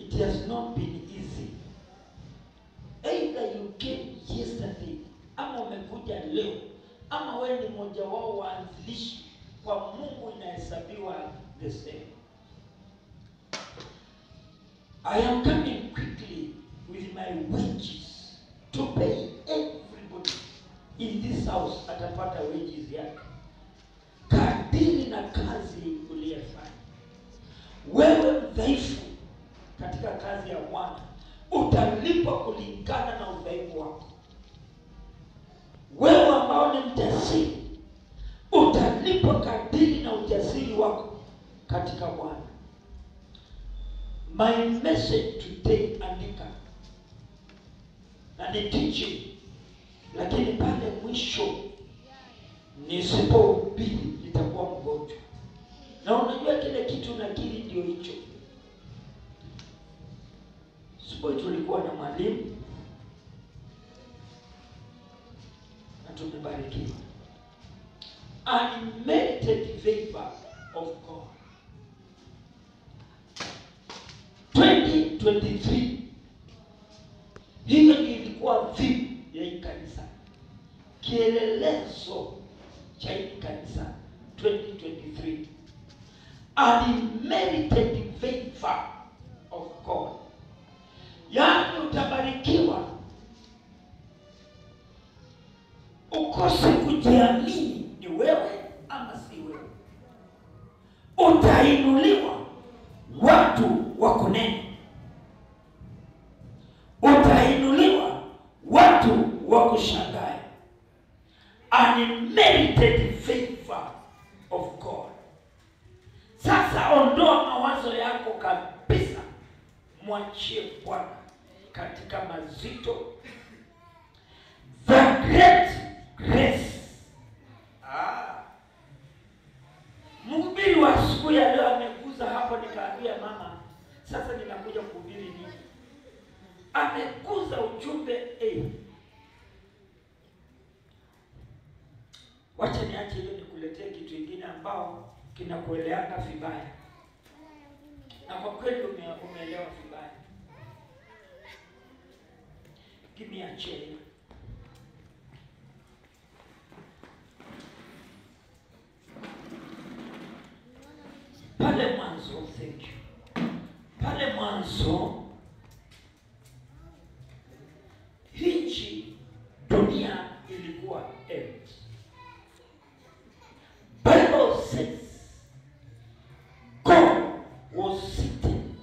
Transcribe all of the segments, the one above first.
it has not been easy. Either you came yesterday, ama umekuja leo, ama wewe ni mmoja wao waanzilishi, kwa Mungu inahesabiwa the same. I am coming quickly with my wages to pay everybody in this house. Atapata wages yake kadiri na kazi uliyofanya. Wewe mdhaifu katika kazi ya Bwana, utalipwa kulingana na udhaifu wako. Wewe ambao ni mjasiri, utalipwa kadiri na ujasiri wako katika Bwana. My message today, andika na ni teaching, lakini pale mwisho nisipohubiri nitakuwa mgonjwa. Na unajua kile kitu nakiri ndio hicho. Sipo tulikuwa na mwalimu na tumebarikiwa. Unmerited favor of God. 2023. Hiyo ilikuwa vipi ya hii kanisa. Kielelezo cha hii kanisa 2023. Unmerited favor of God. Yaani utabarikiwa ukose kujiamini ni wewe ama si wewe. Utainuliwa watu wakunene. Utainuliwa watu wakushangae. Unmerited favor of God. Sasa ondoa mawazo yako kabisa, mwachie Bwana katika mazito. The great grace. Mhubiri wa siku ya leo ameguza hapo, nikaambia mama, sasa ninakuja kuhubiri nini? Ameguza ujumbe Wacha niache hiyo nikuletee kitu kingine ambao kinakueleanga vibaya. Na kwa kweli umeelewa vibaya. Give me a chair. Pale mwanzo, thank you. Pale mwanzo, hichi dunia ilikuwa empty. Bible says God was sitting.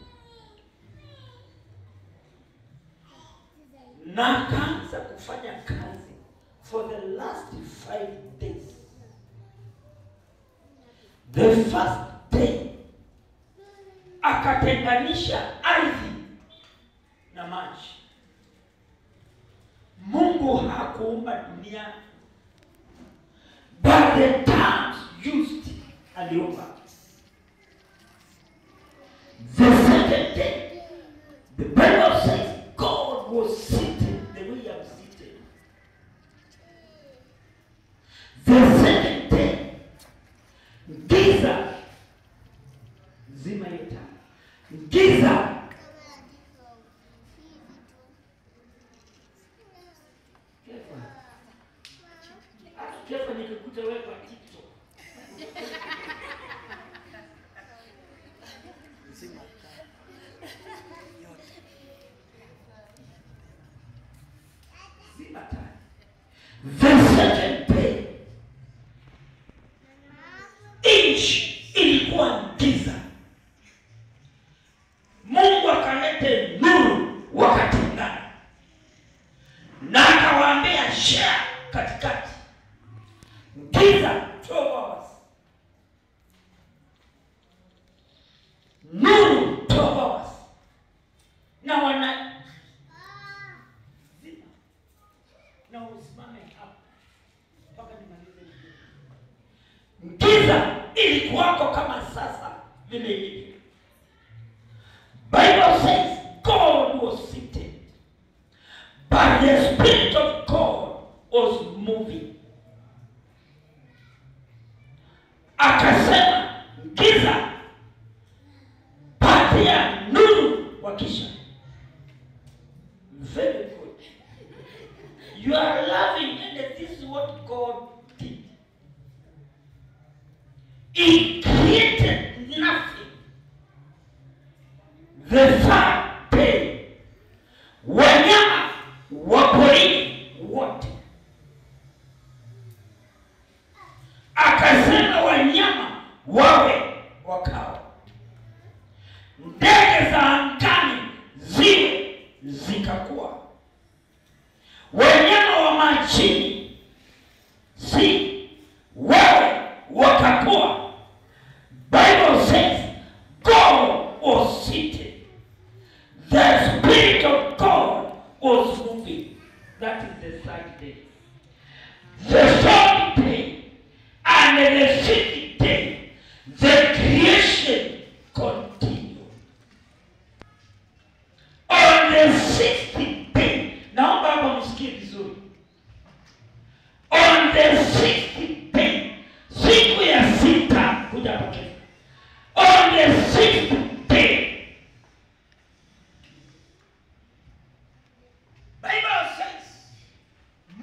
Na akaanza kufanya kazi for the last 5 days. The first day akatenganisha ardhi na maji. Mungu hakuumba dunia, but the terms used aliumba. The second day, the Bible says God was sitting the way I'm seated. The second day, giza zima yota. Giza Kefa nikikuta wewe kwa TikTok. Zima yote. Zima taa. The second day, nchi ilikuwa giza. Mungu akalete nuru wakatengana. Na akawaambia share katikati. Giza 12 hours. Nuru 12 hours. Na wana zima. Na usimame hapo mpaka nimalize. Giza ilikuwako kama sasa vile ilivyo. Bible says God was seated, but the Spirit of God was moving. Akasema giza, patia nuru wakisha. Very good. You are loving, and this is what God did. He created nothing. The third day, wanyama wa porini wote, akasema wanyama wawe wakao, ndege za angani ziwe zikakuwa, wanyama wa majini si wawe wakakuwa. Bible says God was seated. The Spirit of God was moving. That is the third day. The fourth day and the fifth day, the creation continued. On the sixth day, naomba hapa msikie vizuri. On the sixth day, siku ya sita kuja pokea. On the sixth day, Bible says,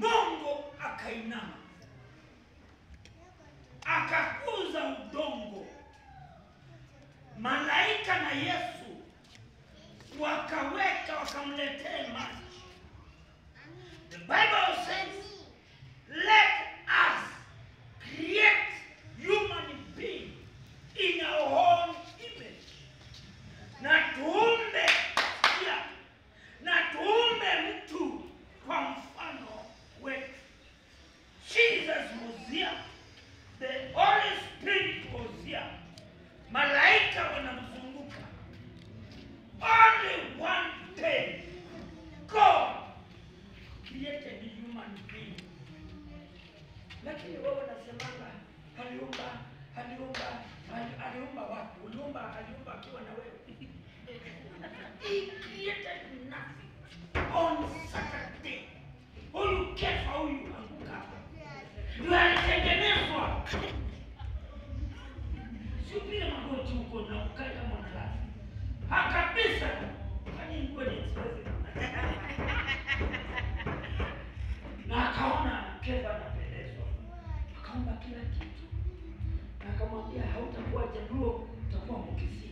Mungu akainama, akakuza udongo. Malaika na Yesu wakamletea maji. The Bible says, let us create human being in our own image. Na tuumbe mtu kwa mfano wetu. Jesus was here. The Holy Spirit was here. Malaika wanamzunguka. Only one day, God created a human being. Lakini wewe unasemanga aliumba watu. Aliumba akiwa na wewe. He created nothing. On Saturday, huyu kefa huyu anguka. Ndio alitengenezwa. Sio bila magoti huko na ukae kama unalala. Hakabisa. Kwani ngoja niweze. Na akaona kefa anapendezwa. Akaomba kila kitu. Na akamwambia hautakuwa jaluo, utakuwa mkisi.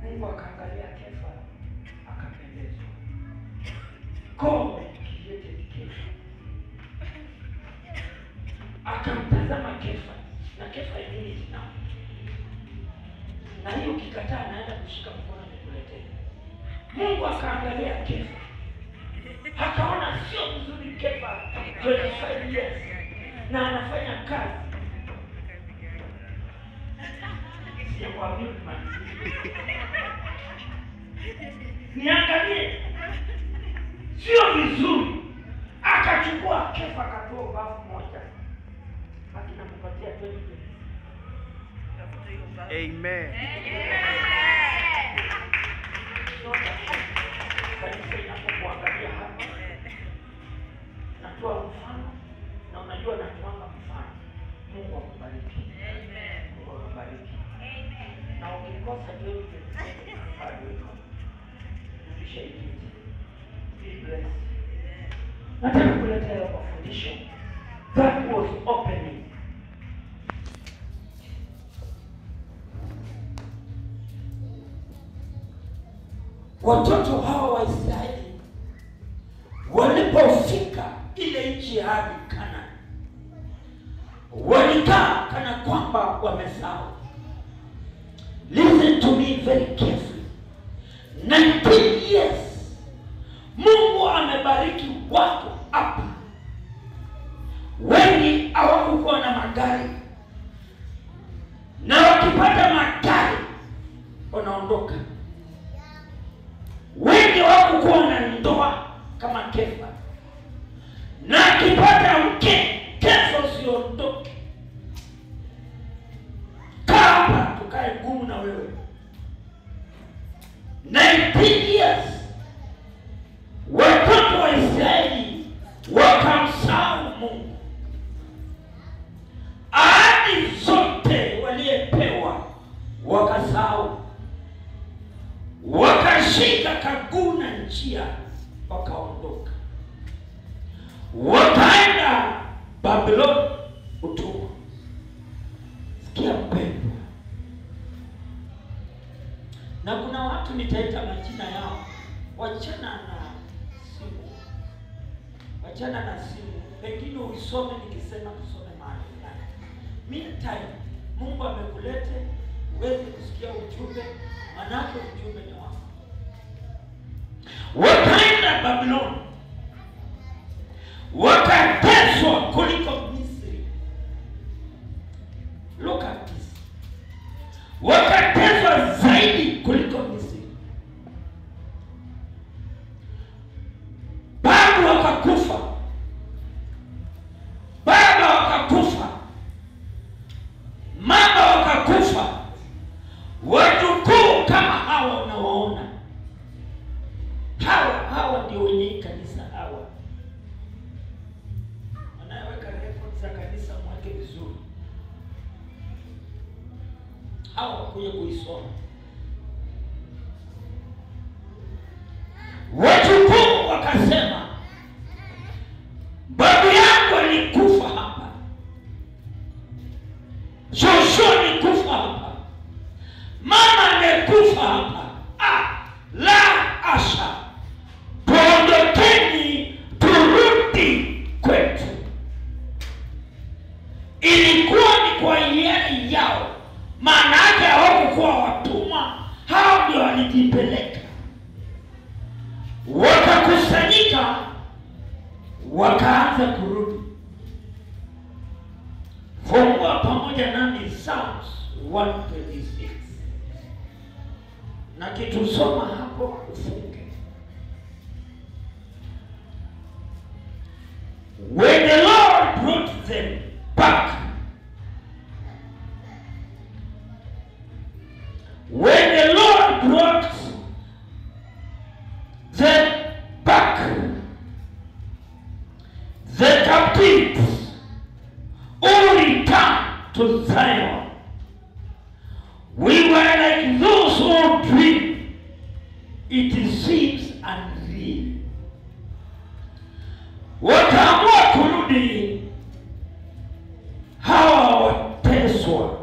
Mungu akaangalia kefa, akapendezwa. God created kefa. Akamtazama kefa, na kefa yenyewe jina. Na hiyo ukikataa naenda kushika mkono nikuletee. Mungu akaangalia kefa, akaona sio mzuri kefa 25 years na anafanya kazi. Siyakwambia niangalie sio vizuri. Akachukua kefa, akatoa bafu moja, akina mpatia 20. Amen. Kuangalia hapa, natoa mfano na unajua natuanga mfano. Mungu akubariki. Amen. Mungu akubariki. Amen. Na ukikosa leo bado iko. Nishahidi. Be blessed. Nataka kuletea mafundisho. That was opening. Watoto hawa wa Israeli walipofika ile nchi ya Kanaani, walikaa kana kwamba wamesahau. Listen to me very carefully. 19 years Mungu amebariki watu hapa. Wengi hawakuwa na magari, na wakipata magari wanaondoka. Wengi hawakuwa na ndoa kama kefa, na akipata mke kefa usiondoke. Kama tukae ngumu na wewe. 19 years watoto wa Israeli wakamsahau Mungu. wakaishia wakaondoka, wakaenda Babyloni utumwa. Sikia mpendwa, na kuna watu nitaita majina yao, wachana na simu, pengine usome nikisema tusome mahali fulani. Meantime, Mungu amekulete uweze kusikia ujumbe, manake ujumbe ni wako. Wakaenda Babyloni, wakateswa kuliko Misri. Look at this. Wakateswa zaidi kuliko Misri. Babu wakakufa, baba wakakufa, mama wakakufa. Wajukuu kama hawa unawaona, hawa ndio wenye kanisa. Hawa wanaweka records za kanisa, mwake vizuri. Hawa kuja kuisoma. Wajukuu wakasema, babu yangu alikufa hapa, shosho alikufa hapa, mama amekufa hapa. La asha, tuondokeni turudi kwetu. Ilikuwa ni kwa hiari yao, maana yake hawakuwa watumwa. Hao ndio walijipeleka, wakakusanyika, wakaanza kurudi. Fungua pamoja nami Psalms 126 na kitu soma hapo ufunge. When the Lord brought them back, when the Lord brought them back, the captives all returned to Zion. We were like those who dream. It seems unreal. Wakaamua kurudi hawa wateswa,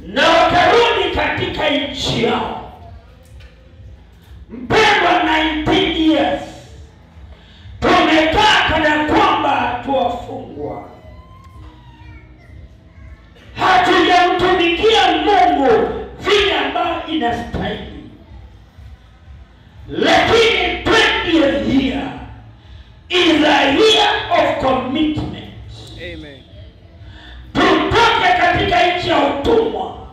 na wakarudi katika nchi yao. Mpendwa, 19 years tumekaa kana kwamba tuwafungwa, hatujamtumikia Mungu vile ambavyo inastahili. Lakini 20th year is a year of commitment. Amen. Tutoke katika nchi ya utumwa,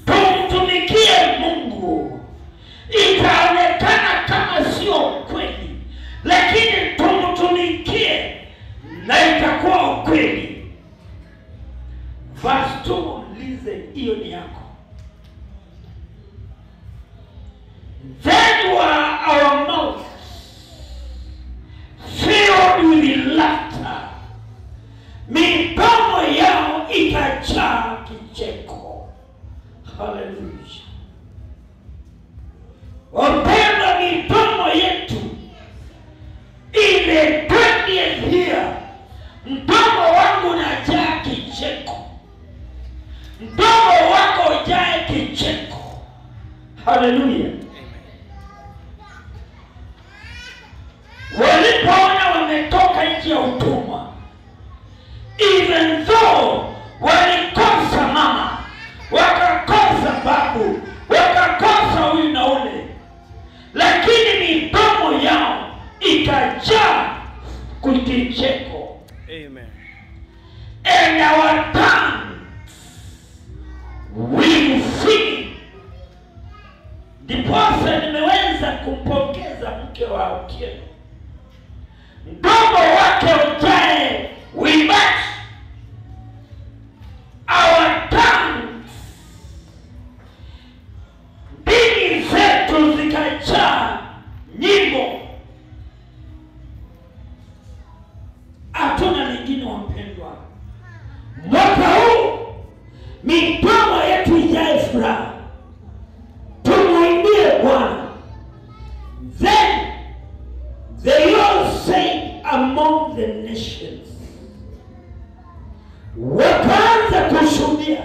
tumtumikie Mungu. Itaonekana kama sio kweli, lakini tumtumikie na itakuwa kweli. Verse 2, listen, hiyo ni yako. Then were our mouths filled with laughter, midomo yao ikajaa kicheko. Hallelujah. Wapenda, midomo yetu ile 20th year, mdomo wangu unajaa kicheko, mdomo wako ujae kicheko. Hallelujah. Walipoona wametoka nchi ya utumwa, even though walikosa mama, wakakosa babu, wakakosa huyu na ule, lakini midomo yao ikajaa kicheko. Amen. And our tongues will sing. Ndiposa nimeweza kumpongeza mke wa Otieno, mdomo wake ujae uimbaji. Our tongues, ndimi zetu zikajaa nyimbo. Hatuna lingine wapendwa. Mwaka huu midomo yetu ijae furaha, tumuimbie Bwana. nations. Wakaanza kushuhudia.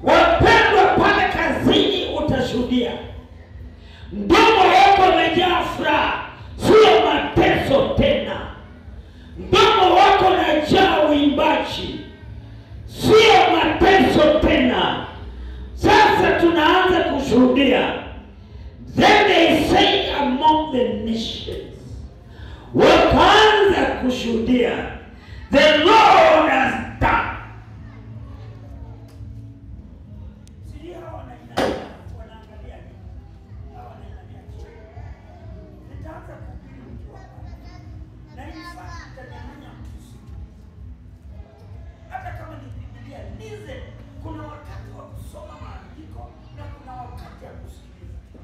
Wapendwa, pale kazini utashuhudia. Mdomo wako umejaa furaha, sio mateso tena. Mdomo wako unajaa uimbaji, sio mateso tena. Sasa tunaanza kushuhudia. Then they say among the nations. Wakaanza kushuhudia, the Lord has done. Sio wanaangalia nini? Hawa wanaangalia chini. Nitaanza kuhubiri mtu hapa. Na inafaa tutanyang'anya mtu. Hata kama ni Biblia, nize kuna wakati wa kusoma maandiko na kuna wakati wa kusikiliza.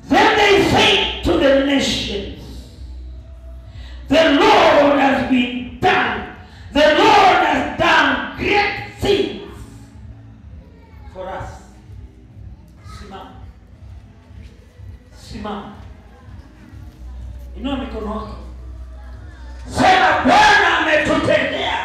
Then they say to the nations, the Lord has been done. The Lord has done great things for us. Simama. Simama. Inua mikono yako. Sema, Bwana ametutendea.